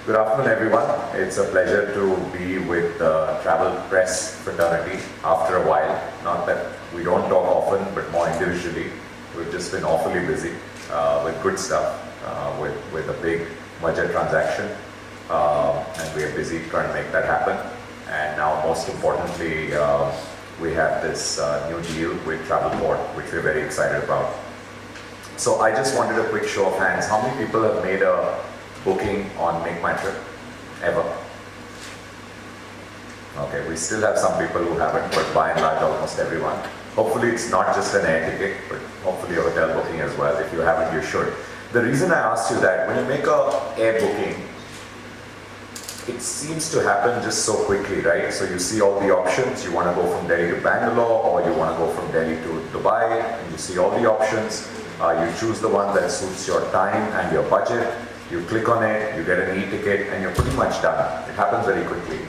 Good afternoon, everyone. It's a pleasure to be with the travel press fraternity after a while. Not that we don't talk often, but more individually. We've just been awfully busy with good stuff, with a big merger transaction, and we are busy trying to make that happen. And now, most importantly, we have this new deal with Travelport, which we're very excited about. So I just wanted a quick show of hands. How many people have made a booking on MakeMyTrip ever? Okay, we still have some people who haven't, but by and large almost everyone. Hopefully it's not just an air ticket, but hopefully a hotel booking as well. If you haven't, you should. The reason I asked you that, when you make a air booking, it seems to happen just so quickly, right? So you see all the options. You want to go from Delhi to Bangalore, or you want to go from Delhi to Dubai, and you see all the options. You choose the one that suits your time and your budget. You click on it, you get an e-ticket, and you're pretty much done. It happens very quickly.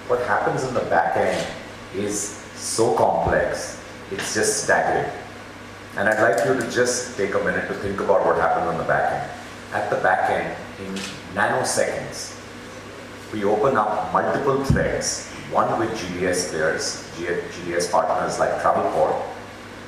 What happens in the back end is so complex, it's just staggering. And I'd like you to just take a minute to think about what happened on the back end. At the back end, in nanoseconds, we open up multiple threads, one with GDS players, GDS partners like Travelport,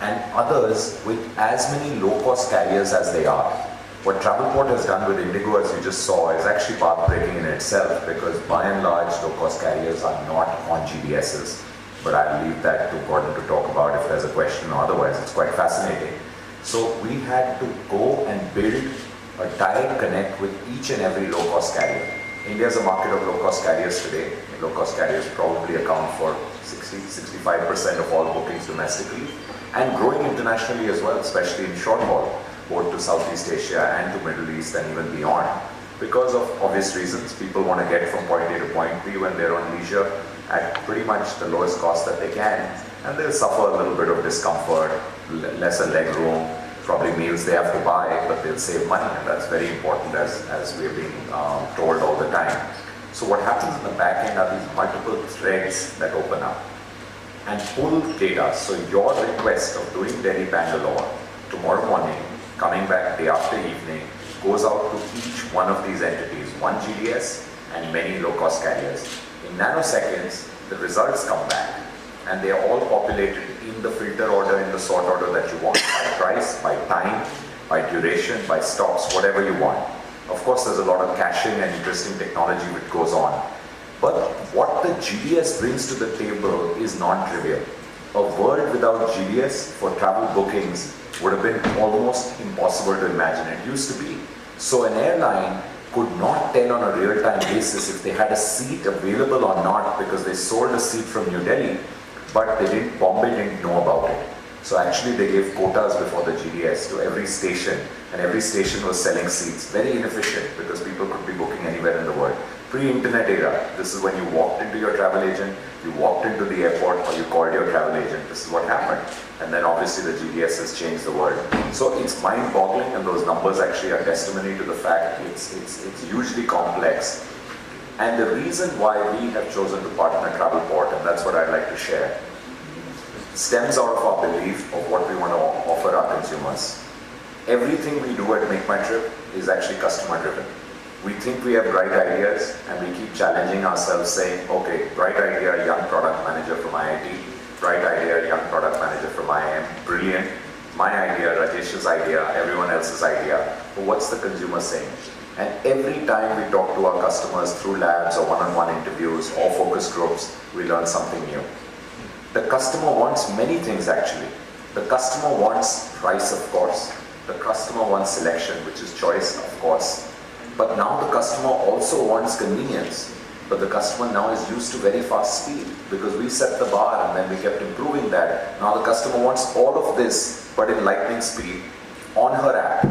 and others with as many low-cost carriers as they are. What Travelport has done with Indigo, as you just saw, is actually path-breaking in itself, because by and large, low-cost carriers are not on GDSs. But I'll leave that to Gordon to talk about if there's a question or otherwise. It's quite fascinating. So we had to go and build a direct connect with each and every low-cost carrier. India is a market of low-cost carriers today. Low-cost carriers probably account for 60-65% of all bookings domestically, and growing internationally as well, especially in short haul, both to Southeast Asia and to Middle East and even beyond. Because of obvious reasons, people want to get from point A to point B when they're on leisure at pretty much the lowest cost that they can, and they'll suffer a little bit of discomfort, lesser leg room, probably meals they have to buy, but they'll save money, and that's very important as we're being told all the time. So what happens in the back end are these multiple threads that open up and pull data. So your request of doing Delhi-Bangalore tomorrow morning, coming back day after evening, goes out to each one of these entities, one GDS and many low-cost carriers. In nanoseconds, the results come back, and they are all populated in the filter order, in the sort order that you want, by price, by time, by duration, by stops, whatever you want. Of course, there's a lot of caching and interesting technology which goes on. But what the GDS brings to the table is non-trivial. A world without GDS for travel bookings would have been almost impossible to imagine. It used to be. So an airline could not tell on a real-time basis if they had a seat available or not, because they sold a seat from New Delhi, but Bombay didn't know about it. So actually they gave quotas before the GDS to every station, and every station was selling seats. Very inefficient, because people could be booking anywhere in the world. Pre-internet era, this is when you walked into your travel agent, you walked into the airport, or you called your travel agent. This is what happened. And then obviously the GDS has changed the world. So it's mind-boggling, and those numbers actually are testimony to the fact it's hugely complex. And the reason why we have chosen to partner Travelport, and that's what I'd like to share, stems out of our belief of what we want to offer our consumers. Everything we do at MakeMyTrip is actually customer-driven. We think we have bright ideas, and we keep challenging ourselves, saying, okay, bright idea, young product manager from IIT, bright idea, young product manager from IIM, brilliant. My idea, Rajesh's idea, everyone else's idea. But what's the consumer saying? And every time we talk to our customers through labs or one-on-one interviews or focus groups, we learn something new. The customer wants many things actually. The customer wants price, of course. The customer wants selection, which is choice, of course. But now the customer also wants convenience. But the customer now is used to very fast speed, because we set the bar and then we kept improving that. Now the customer wants all of this, but in lightning speed on her app,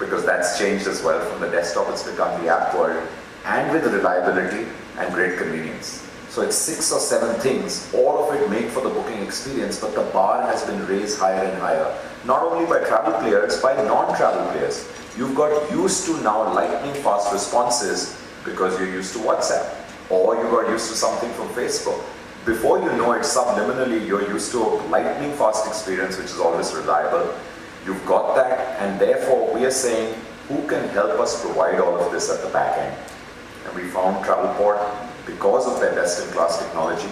because that's changed as well. From the desktop, it's become the app world, and with reliability and great convenience. So it's 6 or 7 things, all of it made for the booking experience, but the bar has been raised higher and higher. Not only by travel players, by non-travel players. You've got used to now lightning fast responses because you're used to WhatsApp, or you got used to something from Facebook. Before you know it, subliminally, you're used to a lightning fast experience, which is always reliable. You've got that, and therefore we are saying, who can help us provide all of this at the back end? and we found Travelport because of their best-in-class technology,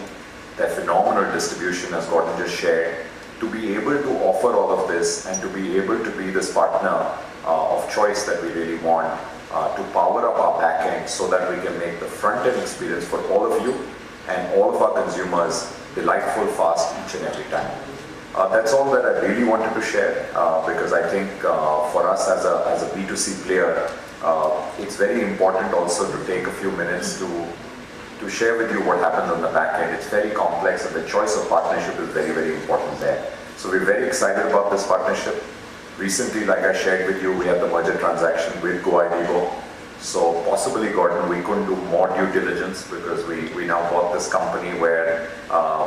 their phenomenal distribution, as Gordon just shared, to be able to offer all of this and to be able to be this partner of choice that we really want to power up our back end so that we can make the front end experience for all of you and all of our consumers delightful, fast each and every time. That's all that I really wanted to share because I think for us as a B2C player, it's very important also to take a few minutes to share with you what happens on the back end. It's very complex and the choice of partnership is very, very important there. So we're very excited about this partnership. Recently, like I shared with you, we had the merger transaction with GoIDevo. So possibly, Gordon, we couldn't do more due diligence because we now bought this company where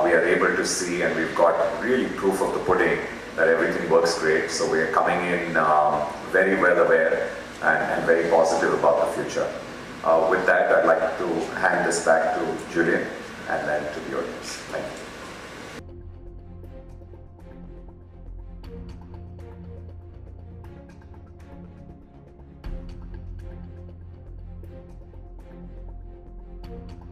we are able to see and we've got really proof of the pudding that everything works great. So we are coming in very well aware and very positive about the future. With that, I'd like to hand this back to Julian and then to the audience. Thank you. Thank you.